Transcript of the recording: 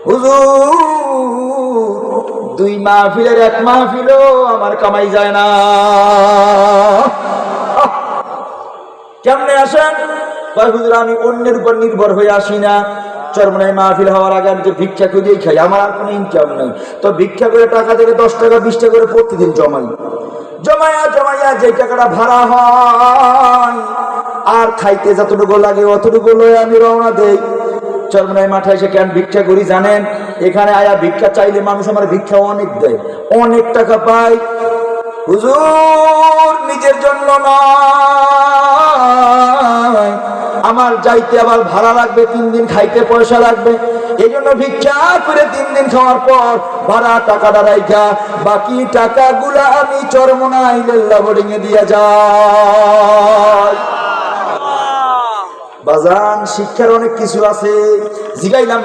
হুজুর দুই মাহফিলের এক মাহফিলও আমার কামাই যায় না। কেমনে আসেন? হুজুর আমি অন্যের উপর নির্ভর হয়ে আসি না, চরমনাই মাহফিল হওয়ার আগে আমি তো ভিক্ষা করেই খাই, আমার আর কোনো ইনকাম নেই। তো ভিক্ষা করে টাকা থেকে 10 টাকা 20 টাকা করে প্রতিদিন জমাইয়া যে টাকাটা ভাড়া হয় আর খাইতে যতটুকু লাগে অতটুকু লয়ে আমি রওনা দেই। চরমনাই মাঠে এসে কেন ভিক্ষা করি জানেন? এখানে আয়া ভিক্ষা চাইলে মানুষ আমার ভিক্ষা অনেক দেয়, অনেক টাকা পাই। হুজুর নিজের জন্য নয়, আমার যাইতে আবার ভাড়া লাগবে, 3 দিন খাইতে পয়সা লাগবে, এই জন্য ভিক্ষা করে 3 দিন খাওয়ার পর ভাড়া টাকাটা রাইখা বাকি টাকাগুলা আমি চরমনাই লেল্লা বোর্ডিং এ দিয়ে যাই। বাজান শিক্ষার অনেক কিছু আছে, জিগাইলাম।